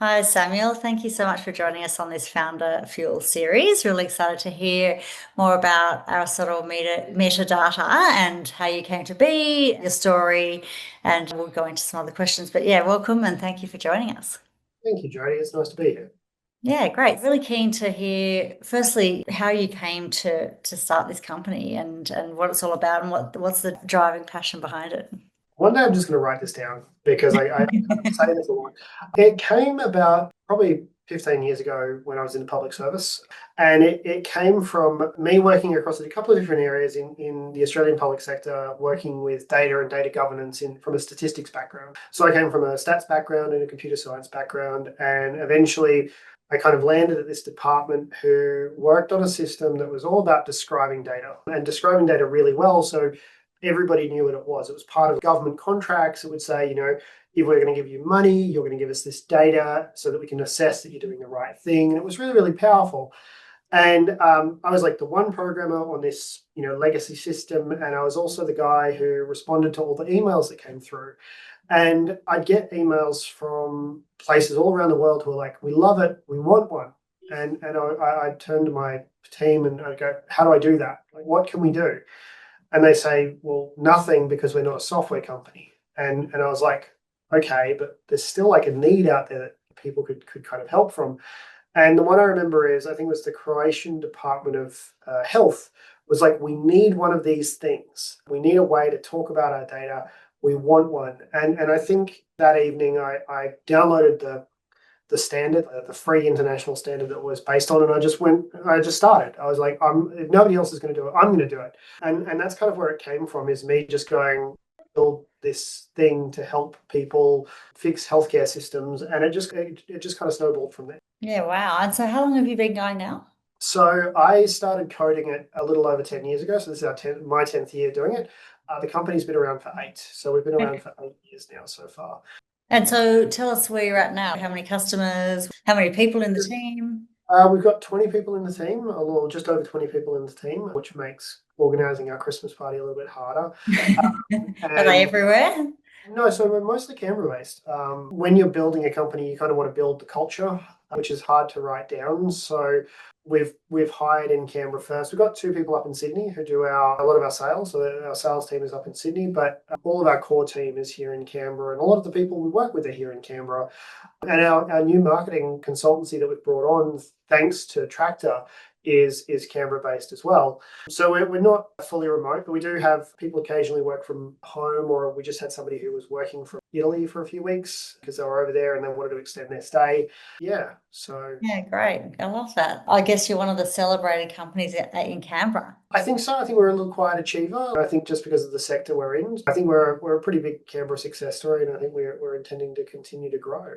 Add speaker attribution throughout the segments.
Speaker 1: Hi, Samuel. Thank you so much for joining us on this Founder Fuel series. Really excited to hear more about Aristotle Metadata and how you came to be, your story, and we'll go into some other questions. But yeah, welcome and thank you for joining us.
Speaker 2: Thank you, Jodie. It's nice to be here.
Speaker 1: Yeah, great. Really keen to hear, firstly, how you came to start this company and what it's all about and what's the driving passion behind it.
Speaker 2: One day I'm just going to write this down because I say this a lot. It came about probably 15 years ago when I was in the public service. And it came from me working across a couple of different areas in the Australian public sector, working with data and data governance from a statistics background. So I came from a stats background and a computer science background. And eventually I kind of landed at this department who worked on a system that was all about describing data and describing data really well. So everybody knew what it was. It was part of government contracts. It would say, if we're going to give you money, you're going to give us this data so that we can assess that you're doing the right thing. And it was really, really powerful. And I was like the one programmer on this, legacy system, and I was also the guy who responded to all the emails that came through. And I'd get emails from places all around the world who were like, "We love it, we want one." And I'd turn to my team and I'd go, "How do I do that? Like, what can we do?" And they say, "Well, nothing because we're not a software company." And I was like, "Okay, but there's still like a need out there that people could kind of help from." And the one I remember is I think it was the Croatian Department of Health was like, "We need one of these things. We need a way to talk about our data. We want one." And I think that evening I downloaded the standard, the free international standard that was based on, and I just started. I was like, if nobody else is going to do it, I'm going to do it. And that's kind of where it came from, is me just going, build this thing to help people fix healthcare systems. And it just kind of snowballed from there.
Speaker 1: Yeah, wow. And so how long have you been going now?
Speaker 2: So I started coding it a little over 10 years ago. So this is my 10th year doing it. The company's been around for 8. So we've been around for 8 years now so far.
Speaker 1: And so tell us where you're at now. How many customers? How many people in the team?
Speaker 2: We've got 20 people in the team, or just over 20 people in the team, which makes organising our Christmas party a little bit harder.
Speaker 1: Are they
Speaker 2: And
Speaker 1: everywhere?
Speaker 2: no, so we're mostly Canberra based. When you're building a company, you kind of want to build the culture, which is hard to write down. So we've hired in Canberra first. We've got 2 people up in Sydney who do a lot of our sales. So our sales team is up in Sydney, but all of our core team is here in Canberra, and a lot of the people we work with are here in Canberra. And our new marketing consultancy that we've brought on, thanks to Tractor, is Canberra based as well. So we're not fully remote, but we do have people occasionally work from home, or we just had somebody who was working from Italy for a few weeks because they were over there and they wanted to extend their stay. Yeah, so
Speaker 1: Yeah, great. I love that. I guess you're one of the celebrated companies in Canberra.
Speaker 2: I think so. I think we're a little quiet achiever. I think just because of the sector we're in, I think we're a pretty big Canberra success story, and I think we're intending to continue to grow.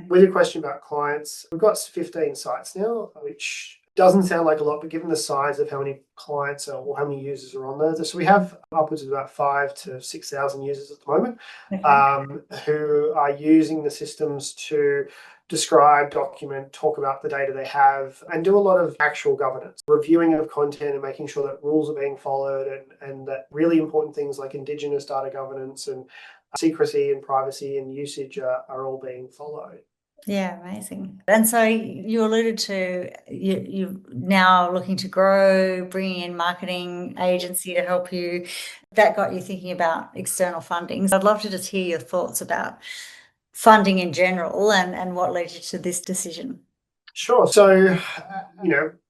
Speaker 2: With your question about clients, we've got 15 sites now, which doesn't sound like a lot, but given the size of how many clients or how many users are on there, so we have upwards of about 5 to 6,000 users at the moment,
Speaker 1: Okay.
Speaker 2: who are using the systems to describe, document, talk about the data they have, and do a lot of actual governance, reviewing of content and making sure that rules are being followed, and that really important things like Indigenous data governance and secrecy and privacy and usage are all being followed.
Speaker 1: Yeah, amazing. And so you alluded to you now looking to grow, bringing in marketing agency to help you. That got you thinking about external funding. So I'd love to just hear your thoughts about funding in general and what led you to this decision.
Speaker 2: Sure. So,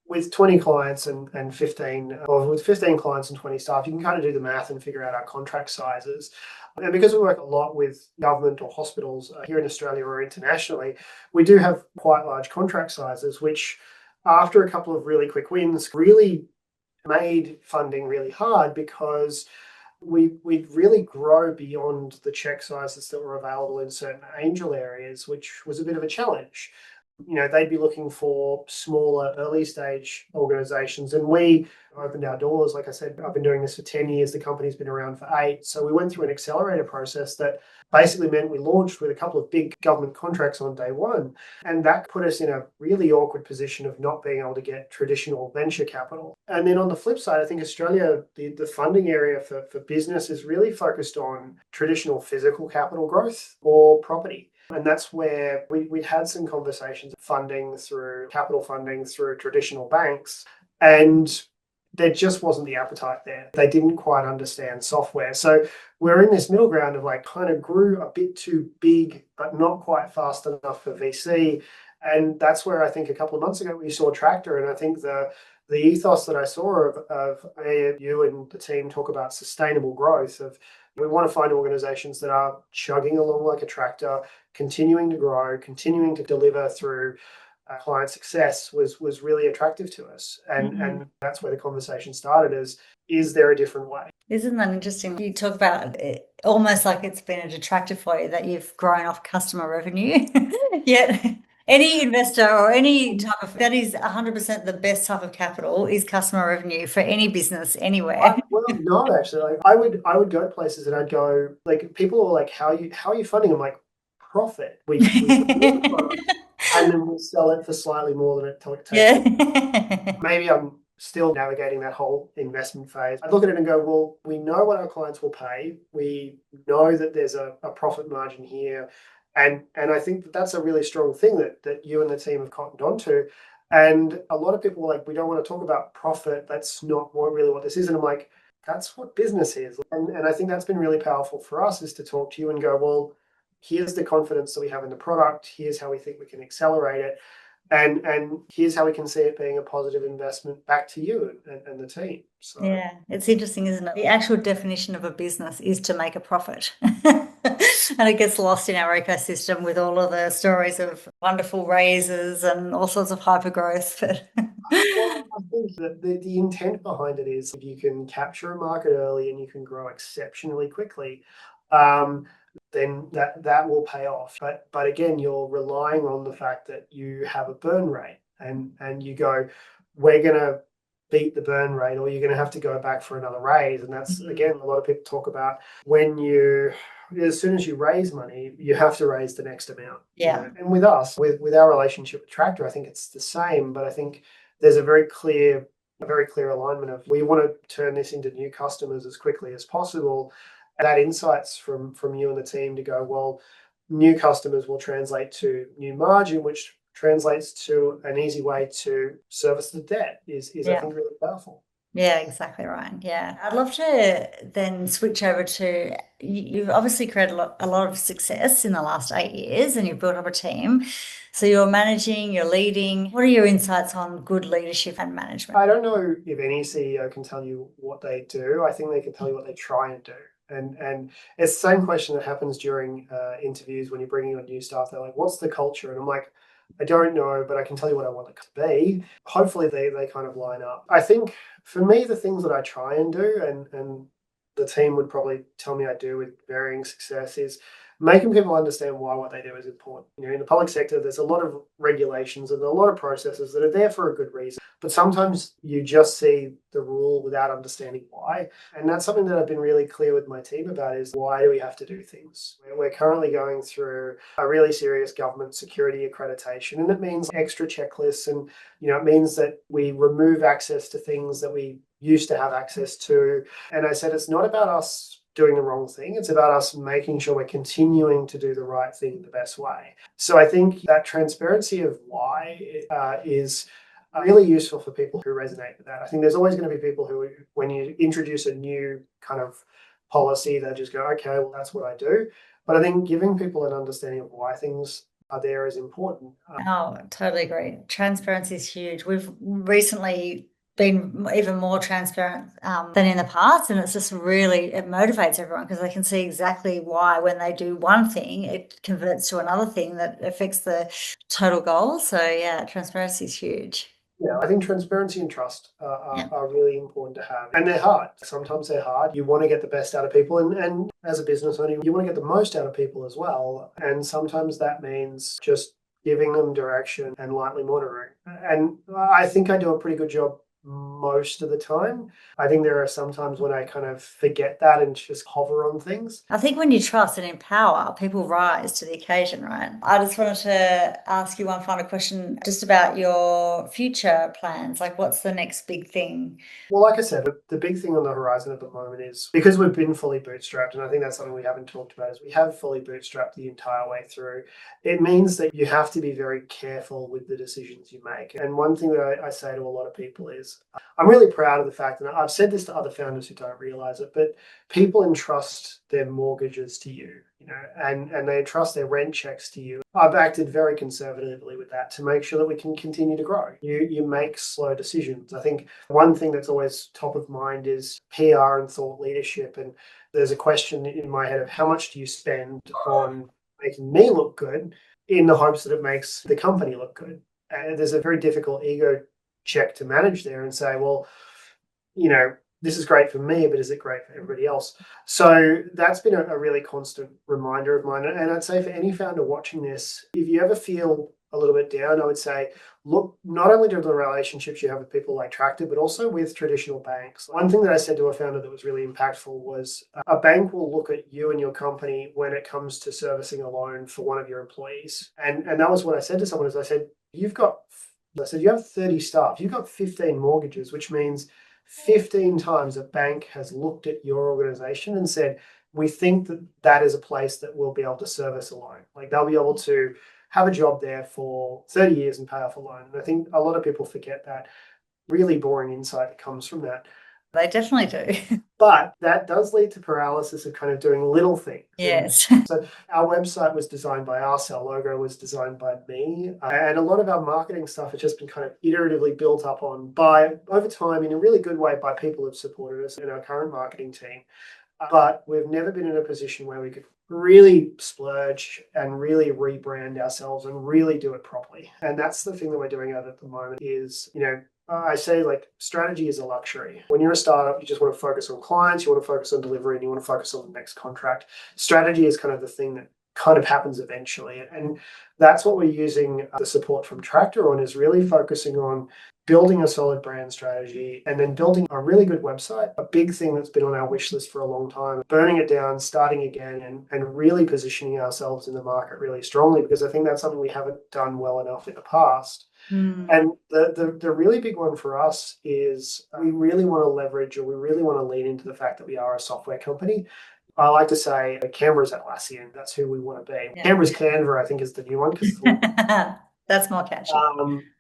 Speaker 2: with 20 clients and 15, or with 15 clients and 20 staff, you can kind of do the math and figure out our contract sizes. And because we work a lot with government or hospitals here in Australia or internationally, we do have quite large contract sizes, which after a couple of really quick wins really made funding really hard because we'd really grow beyond the check sizes that were available in certain angel areas, which was a bit of a challenge. They'd be looking for smaller early stage organizations, and we opened our doors. Like I said, I've been doing this for 10 years. The company's been around for 8. So we went through an accelerator process that basically meant we launched with a couple of big government contracts on day one. And that put us in a really awkward position of not being able to get traditional venture capital. And then on the flip side, I think Australia, the funding area for business is really focused on traditional physical capital growth or property. And that's where we had some conversations, capital funding through traditional banks, and there just wasn't the appetite there. They didn't quite understand software. So we're in this middle ground of like kind of grew a bit too big, but not quite fast enough for VC. And that's where I think a couple of months ago we saw Tractor. And I think the ethos that I saw of you and the team talk about sustainable growth of we want to find organizations that are chugging along like a tractor, continuing to grow, continuing to deliver through client success was really attractive to us. And that's where the conversation started is there a different way?
Speaker 1: Isn't that interesting? You talk about it almost like it's been a detractor for you that you've grown off customer revenue. Yet any investor or any type of that is 100% the best type of capital is customer revenue for any business anywhere.
Speaker 2: Well, no, actually, like I would go to places and I'd go like people are like, how are you funding? I'm like, profit. We build the product and then we'll sell it for slightly more than it takes.
Speaker 1: Yeah.
Speaker 2: Maybe I'm still navigating that whole investment phase. I look at it and go, well, we know what our clients will pay. We know that there's a profit margin here. And I think that that's a really strong thing that you and the team have cottoned onto. And a lot of people are like, we don't want to talk about profit. That's not really what this is. And I'm like, that's what business is. And I think that's been really powerful for us is to talk to you and go, well, here's the confidence that we have in the product. Here's how we think we can accelerate it. And here's how we can see it being a positive investment back to you and the team. So
Speaker 1: Yeah, it's interesting, isn't it? The actual definition of a business is to make a profit. And it gets lost in our ecosystem with all of the stories of wonderful raises and all sorts of hyper growth.
Speaker 2: well, I think that the intent behind it is if you can capture a market early and you can grow exceptionally quickly, um, then that will pay off. But again, you're relying on the fact that you have a burn rate and you go, we're gonna beat the burn rate, or you're gonna have to go back for another raise. And that's again, a lot of people talk about when you as soon as you raise money, you have to raise the next amount.
Speaker 1: Yeah.
Speaker 2: And with us, with our relationship with Tractor, I think it's the same, but I think there's a very clear alignment of we want to turn this into new customers as quickly as possible. And that insights from you and the team to go, well, new customers will translate to new margin, which translates to an easy way to service the debt is I think really powerful.
Speaker 1: Yeah, exactly right. Yeah. I'd love to then switch over to you've obviously created a lot of success in the last 8 years and you've built up a team. So you're managing, you're leading. What are your insights on good leadership and management?
Speaker 2: I don't know if any CEO can tell you what they do. I think they can tell you what they try and do. And it's the same question that happens during interviews when you're bringing on new staff. They're like, what's the culture? And I'm like, I don't know, but I can tell you what I want it to be. Hopefully they kind of line up. I think for me, the things that I try and do, and the team would probably tell me I do with varying success, is making people understand why what they do is important. In the public sector, there's a lot of regulations and a lot of processes that are there for a good reason. But sometimes you just see the rule without understanding why. And that's something that I've been really clear with my team about is why do we have to do things? We're currently going through a really serious government security accreditation, and it means extra checklists and it means that we remove access to things that we used to have access to. And I said, it's not about us doing the wrong thing. It's about us making sure we're continuing to do the right thing the best way. So I think that transparency of why is really useful for people who resonate with that. I think there's always going to be people who, when you introduce a new kind of policy, they just go, okay, well, that's what I do. But I think giving people an understanding of why things are there is important.
Speaker 1: Oh, totally agree. Transparency is huge. We've recently been even more transparent than in the past, and it's just really it motivates everyone because they can see exactly why when they do one thing it converts to another thing that affects the total goal. So yeah, transparency is huge.
Speaker 2: Yeah, I think transparency and trust are really important to have. And they're hard. Sometimes they're hard. You want to get the best out of people. And as a business owner, you want to get the most out of people as well. And sometimes that means just giving them direction and lightly monitoring. And I think I do a pretty good job most of the time. I think there are some times when I kind of forget that and just hover on things.
Speaker 1: I think when you trust and empower, people rise to the occasion, right? I just wanted to ask you one final question just about your future plans. Like, what's the next big thing?
Speaker 2: Well, like I said, the big thing on the horizon at the moment is because we've been fully bootstrapped, and I think that's something we haven't talked about, is we have fully bootstrapped the entire way through. It means that you have to be very careful with the decisions you make. And one thing that I say to a lot of people is, I'm really proud of the fact, and I've said this to other founders who don't realize it, but people entrust their mortgages to you, and they entrust their rent checks to you. I've acted very conservatively with that to make sure that we can continue to grow. You make slow decisions. I think one thing that's always top of mind is PR and thought leadership. And there's a question in my head of how much do you spend on making me look good in the hopes that it makes the company look good? And there's a very difficult ego check to manage there and say, well, this is great for me, but is it great for everybody else? So that's been a really constant reminder of mine. And I'd say for any founder watching this, if you ever feel a little bit down, I would say, look not only to the relationships you have with people like Tractor, but also with traditional banks. One thing that I said to a founder that was really impactful was a bank will look at you and your company when it comes to servicing a loan for one of your employees. And that was what I said to someone is I said, you have 30 staff, you've got 15 mortgages, which means 15 times a bank has looked at your organization and said, we think that that is a place that we'll be able to service a loan. Like they'll be able to have a job there for 30 years and pay off a loan. And I think a lot of people forget that really boring insight that comes from that.
Speaker 1: They definitely do.
Speaker 2: But that does lead to paralysis of kind of doing little things.
Speaker 1: Yes.
Speaker 2: So our website was designed by us, our logo was designed by me, and a lot of our marketing stuff has just been kind of iteratively built up on by over time in a really good way by people who've supported us in our current marketing team. But we've never been in a position where we could really splurge and really rebrand ourselves and really do it properly. And that's the thing that we're doing at the moment is, I say like strategy is a luxury. When you're a startup, you just want to focus on clients, you want to focus on delivery, and you want to focus on the next contract. Strategy is kind of the thing that kind of happens eventually. And that's what we're using the support from Tractor on, is really focusing on building a solid brand strategy and then building a really good website. A big thing that's been on our wish list for a long time, burning it down, starting again, and really positioning ourselves in the market really strongly, because I think that's something we haven't done well enough in the past. And the really big one for us is we really want to leverage, or we really want to lean into the fact that we are a software company. I like to say Canberra's Atlassian. That's who we want to be. Yeah. Canberra's Canva, I think, is the new one.
Speaker 1: That's more catchy.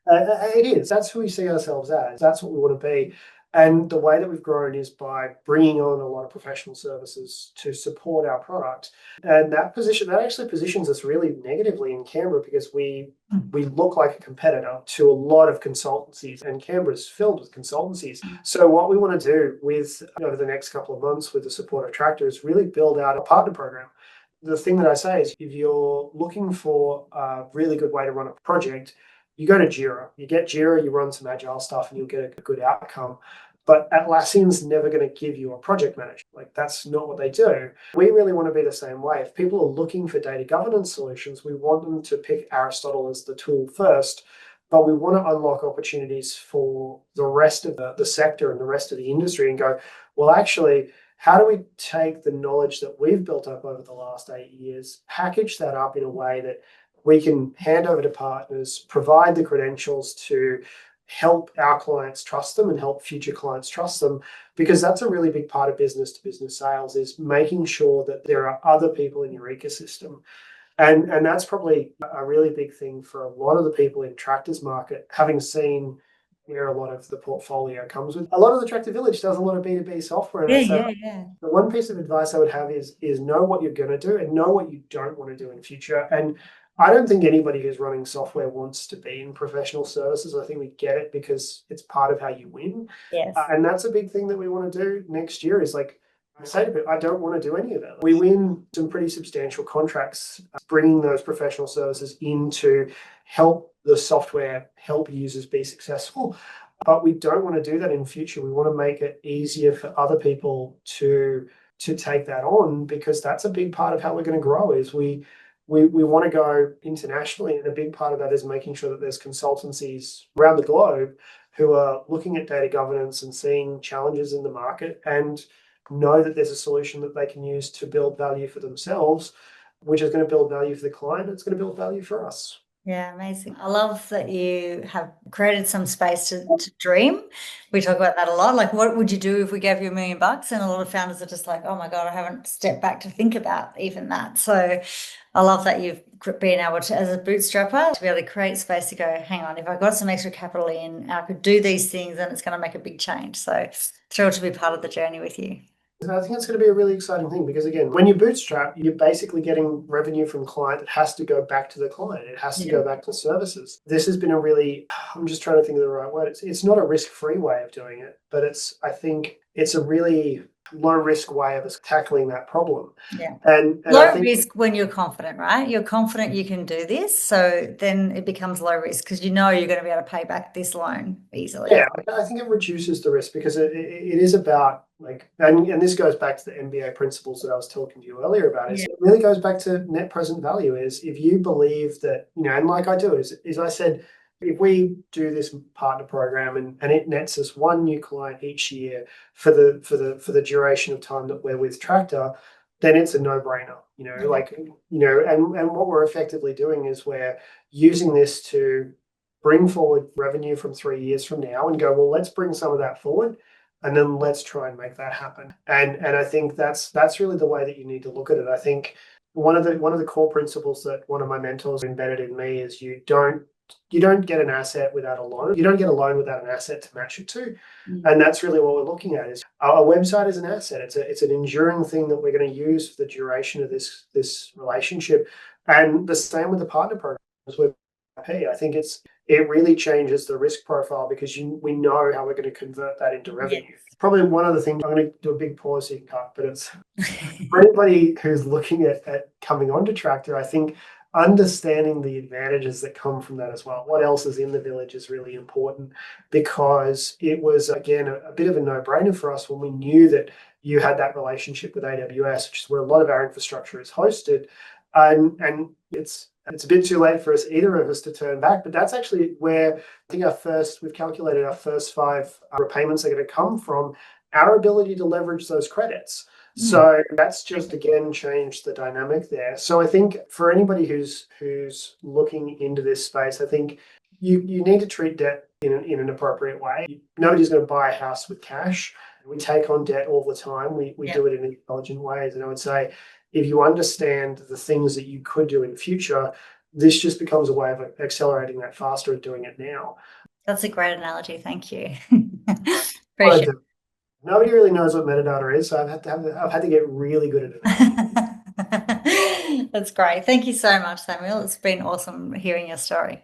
Speaker 2: It is. That's who we see ourselves as. That's what we want to be. And the way that we've grown is by bringing on a lot of professional services to support our product. And that actually positions us really negatively in Canberra, because we look like a competitor to a lot of consultancies, and Canberra's filled with consultancies. So what we want to do with over the next couple of months with the support of Tractor is really build out a partner program. The thing that I say is, if you're looking for a really good way to run a project, you go to Jira. You get Jira, you run some agile stuff, and you'll get a good outcome. But Atlassian's never going to give you a project manager. Like, that's not what they do. We really want to be the same way. If people are looking for data governance solutions, we want them to pick Aristotle as the tool first, but we want to unlock opportunities for the rest of the sector and the rest of the industry and go, well, actually, how do we take the knowledge that we've built up over the last 8 years, package that up in a way that we can hand over to partners, provide the credentials to help our clients trust them and help future clients trust them, because that's a really big part of business to business sales, is making sure that there are other people in your ecosystem. And that's probably a really big thing for a lot of the people in Tractor's market, having seen where a lot of the portfolio comes with. A lot of the Tractor Village does a lot of B2B software. And the one piece of advice I would have is know what you're going to do and know what you don't want to do in future. And I don't think anybody who's running software wants to be in professional services. I think we get it because it's part of how you win.
Speaker 1: Yes.
Speaker 2: And that's a big thing that we want to do next year, is like, I say to people, I don't want to do any of it. We win some pretty substantial contracts, bringing those professional services in to help the software, help users be successful. But we don't want to do that in future. We want to make it easier for other people to take that on, because that's a big part of how we're going to grow, is we want to go internationally. And a big part of that is making sure that there's consultancies around the globe who are looking at data governance and seeing challenges in the market and know that there's a solution that they can use to build value for themselves, which is going to build value for the client. It's going to build value for us.
Speaker 1: Yeah, amazing. I love that you have created some space to dream. We talk about that a lot. Like, what would you do if we gave you $1 million? And a lot of founders are just like, oh my God, I haven't stepped back to think about even that. So I love that you've been able to, as a bootstrapper, to be able to create space to go, hang on, if I got some extra capital in, I could do these things and it's going to make a big change. So thrilled to be part of the journey with you.
Speaker 2: I think it's going to be a really exciting thing because, again, when you bootstrap, you're basically getting revenue from client that has to go back to the client. It has to go back to services. This has been a really, I'm just trying to think of the right word. It's not a risk-free way of doing it, but I think it's a really low-risk way of us tackling that problem.
Speaker 1: Yeah.
Speaker 2: And
Speaker 1: Low
Speaker 2: I think,
Speaker 1: risk when you're confident, right? You're confident you can do this. So then it becomes low risk because you know you're going to be able to pay back this loan easily.
Speaker 2: yeah, I think it reduces the risk because it is about like, and this goes back to the MBA principles that I was talking to you earlier about. Is it really goes back to net present value. Is if you believe that, and like I do, is I said, if we do this partner program and it nets us one new client each year for the duration of time that we're with Tractor, then it's a no-brainer. And what we're effectively doing is we're using this to bring forward revenue from 3 years from now and go, well, let's bring some of that forward and then let's try and make that happen. And I think that's really the way that you need to look at it. I think one of the core principles that one of my mentors embedded in me is you don't get an asset without a loan. You don't get a loan without an asset to match it to. And that's really what we're looking at is our website is an asset. It's an enduring thing that we're going to use for the duration of this relationship. And the same with the partner programs with IP. I think it really changes the risk profile because we know how we're going to convert that into revenue.
Speaker 1: Yes.
Speaker 2: Probably one other thing, I'm going to do a big pause here, cut, but it's for anybody who's looking at coming onto Tractor, I think understanding the advantages that come from that as well. What else is in the village is really important because it was, again, a bit of a no-brainer for us when we knew that you had that relationship with AWS, which is where a lot of our infrastructure is hosted. And it's a bit too late for either of us to turn back, but that's actually where I think we've calculated our first 5 repayments are going to come from our ability to leverage those credits. So that's just, again, changed the dynamic there. So I think for anybody who's looking into this space, I think you need to treat debt in an appropriate way. Nobody's going to buy a house with cash. We take on debt all the time. We do it in intelligent ways. And I would say, if you understand the things that you could do in the future, this just becomes a way of accelerating that faster and doing it now.
Speaker 1: That's a great analogy. Thank you. Appreciate it.
Speaker 2: Nobody really knows what metadata is, so I've had to get really good at it.
Speaker 1: That's great. Thank you so much, Samuel. It's been awesome hearing your story.